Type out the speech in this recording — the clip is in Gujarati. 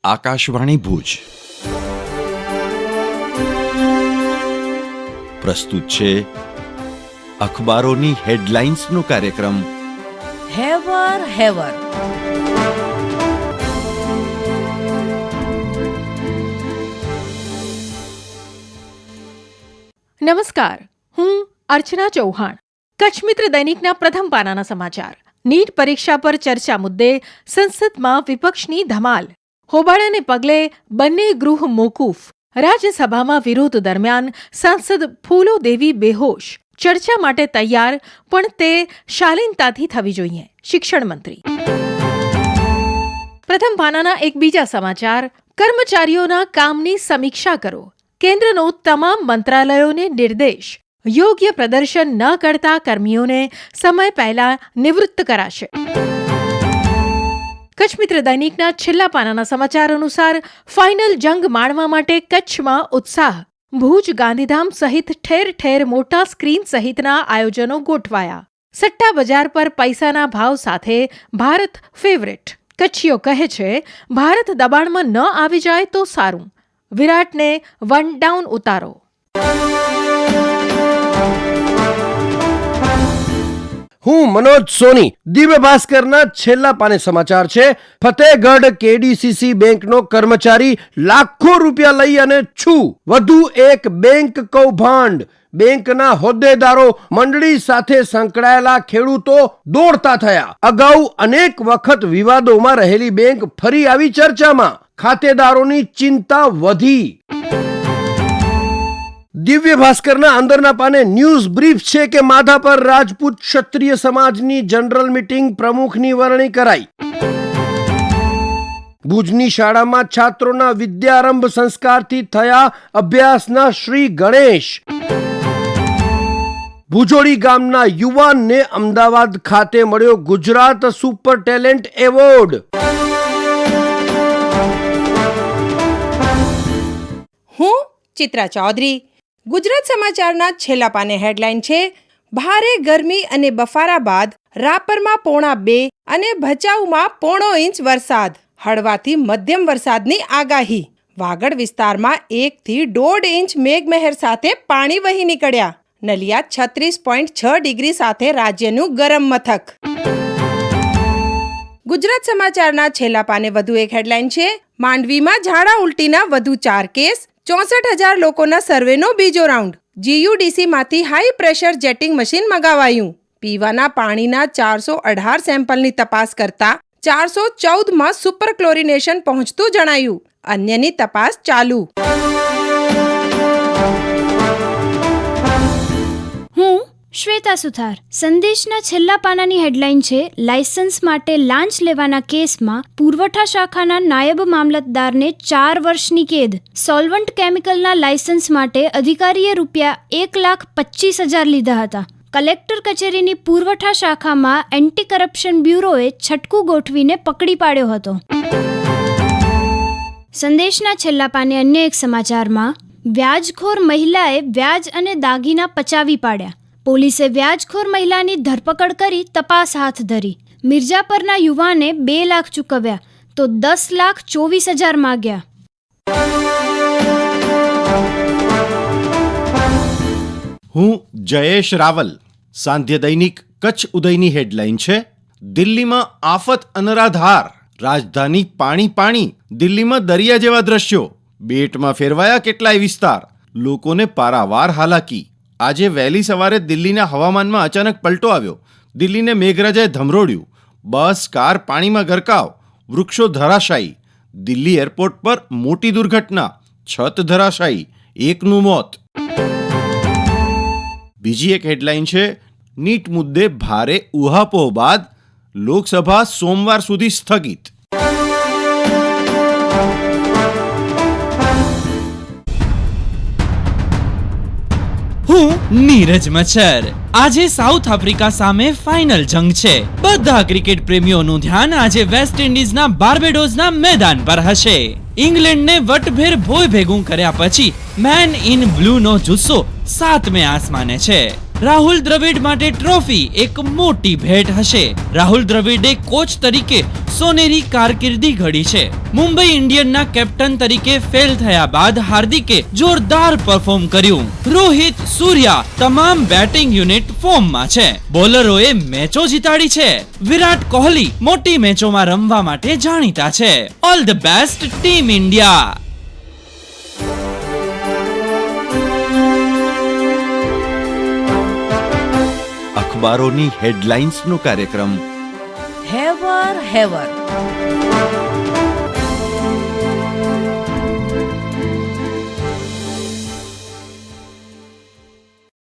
આકાશવાણી ભુજ પ્રસ્તુત છે અખબારોની હેડલાઇન્સનો કાર્યક્રમ હેવર હેવર. નમસ્કાર, હું અર્ચના ચૌહાણ. કચ્છ મિત્ર દૈનિકના પ્રથમ પાનાના સમાચાર. નીટ પરીક્ષા પર ચર્ચા મુદ્દે સંસદમાં વિપક્ષની ધમાલ. હોબાળાને પગલે બંને ગૃહ મોકૂફ. રાજ્યસભામાં વિરોધ દરમિયાન સાંસદ ફૂલોદેવી બેહોશ. ચર્ચા માટે તૈયાર, પણ તે શાલીનતાથી થવી જોઈએ. શિક્ષણ મંત્રી. પ્રથમ પાનાના એક બીજા સમાચાર. કર્મચારીઓના કામની સમીક્ષા કરો. કેન્દ્રનો તમામ મંત્રાલયોને નિર્દેશ. યોગ્ય પ્રદર્શન ન કરતા કર્મીઓને સમય પહેલા નિવૃત્ત કરાશે. કચ્છ મિત્ર દૈનિકના છેલ્લા પાનાના સમાચાર અનુસાર ફાઇનલ જંગ માણવા માટે કચ્છમાં ઉત્સાહ. ભુજ, ગાંધીધામ સહિત ઠેર ઠેર મોટા સ્ક્રીન સહિતના આયોજનો ગોઠવાયા. સટ્ટા બજાર પર પૈસાના ભાવ સાથે ભારત ફેવરેટ. કચ્છીઓ કહે છે, ભારત દબાણમાં ન આવી જાય તો સારું. વિરાટને વન ડાઉન ઉતારો. હું મનોજ સોની. દિવ્ય ભાસ્કરના છેલ્લા પાને સમાચાર છે. ફતેહગઢ કેડીસીસી બેંકનો કર્મચારી લાખો રૂપિયા લઈ અને છું. વધુ એક બેંક કૌભાંડ. બેંકના હોદ્દેદારો મંડળી સાથે સંકળાયેલા ખેડૂતો દોડતા થયા. અગાઉ અનેક વખત વિવાદોમાં રહેલી બેંક ફરી આવી ચર્ચામાં. ખાતેદારોની ચિંતા વધી. દિવ્ય ભાસ્કરના અંદરના પાને ન્યૂઝ બ્રીફ છે કે માધાપર રાજપૂત ક્ષત્રિય સમાજની જનરલ મીટિંગ પ્રમુખની વરણી કરાઈ. ભુજની શાળામાં છાત્રોના વિદ્યારંભ સંસ્કારથી થયા અભ્યાસના શ્રી ગણેશ. ભુજોડી ગામના યુવાનને અમદાવાદ ખાતે મળ્યો ગુજરાત સુપર ટેલેન્ટ એવોર્ડ. હું ચિત્રા ચૌધરી. ગુજરાત સમાચારના છેલ્લા પાને હેડલાઇન છે, ભારે ગરમી અને બફારા બાદ રાપરમાં 1.5 અને ભચાઉમાં 0.5 ઇંચ વરસાદ. હળવાથી મધ્યમ વરસાદની આગાહી. વાગડ વિસ્તારમાં 1 થી 1.5 ઇંચ મેઘમહેર સાથે પાણી વહી નીકળ્યા. નલિયા 36.6 ડિગ્રી સાથે રાજ્યનું ગરમ મથક. ગુજરાત સમાચારના છેલ્લા પાને વધુ એક હેડલાઇન છે, માંડવીમાં ઝાડા ઉલટીના વધુ 4 કેસ. 64,000 લોકોના સર્વેનો બીજો રાઉન્ડ. જીયુડીસી માંથી હાઈ પ્રેશર જેટિંગ મશીન મંગાવાયું. પીવાના પાણીના 418 સેમ્પલની તપાસ કરતા 414માં સુપર ક્લોરિનેશન પહોંચતું જણાયું. અન્યની તપાસ ચાલુ. હું શ્વેતા સુથાર. સંદેશના છેલ્લા પાનાની હેડલાઇન છે, લાયસન્સ માટે લાંચ લેવાના કેસમાં પુરવઠા શાખાના નાયબ મામલતદારને 4 વર્ષની કેદ. સોલ્વન્ટ કેમિકલના લાયસન્સ માટે અધિકારીએ ₹1,25,000 લીધા હતા. કલેક્ટર કચેરીની પુરવઠા શાખામાં એન્ટી કરપ્શન બ્યુરોએ છટકું ગોઠવીને પકડી પાડ્યો હતો. સંદેશના છેલ્લા પાને અન્ય એક સમાચારમાં, વ્યાજખોર મહિલાએ વ્યાજ અને દાગીના પચાવી પાડ્યા. પોલીસે વ્યાજખોર મહિલાની ધરપકડ કરી તપાસ હાથ ધરી. મિર્જાપરના યુવાને 2 લાખ ચૂકવ્યા તો 10,24,000 માગ્યા. હું જયેશ રાવલ. સાંધ્ય દૈનિક કચ્છ ઉદયની હેડલાઇન છે, દિલ્હીમાં આફત અનરાધાર. રાજધાની પાણી પાણી. દિલ્હીમાં દરિયા જેવા દ્રશ્યો. બેટમાં ફેરવાયા કેટલાય વિસ્તાર. લોકોને પારાવાર હાલાકી. આજે વહેલી સવારે દિલ્હીના હવામાનમાં અચાનક પલટો આવ્યો. દિલ્હીને મેઘરાજાએ ધમરોડ્યું. બસ, કાર પાણીમાં ગરકાવ. વૃક્ષો ધરાશાયી. દિલ્હી એરપોર્ટ પર મોટી દુર્ઘટના. છત ધરાશાયી. 1નું મોત. બીજી એક હેડલાઇન છે, નીટ મુદ્દે ભારે ઉહાપોહ બાદ લોકસભા સોમવાર સુધી સ્થગિત. હું નીરજ મચ્છર. આજે સાઉથ આફ્રિકા સામે ફાઇનલ જંગ છે. બધા ક્રિકેટ પ્રેમીઓનું ધ્યાન આજે વેસ્ટ ઇન્ડિઝના બાર્બેડોસના મેદાન પર હશે. ઇંગ્લેન્ડને વટભેર ભોય ભેગું કર્યા પછી મેન ઇન બ્લૂનો જુસ્સો 7મે આસમાને છે. રાહુલ દ્રવિડ માટે ટ્રોફી એક મોટી ભેટ હશે. રાહુલ દ્રવિડે કોચ તરીકે સોનેરી કારકિર્દી ઘડી છે. મુંબઈ ઇન્ડિયન્સના કેપ્ટન તરીકે ફેલ થયા બાદ હાર્દિકે જોરદાર પરફોર્મ કર્યું. રોહિત, સૂર્યા તમામ બેટિંગ યુનિટ ફોર્મમાં છે. બોલરોએ મેચો જીતાડી છે. વિરાટ કોહલી મોટી મેચોમાં રમવા માટે જાણીતા છે. All the best team India. અખબારોની હેડલાઇન્સનો કાર્યક્રમ હેવર હેવર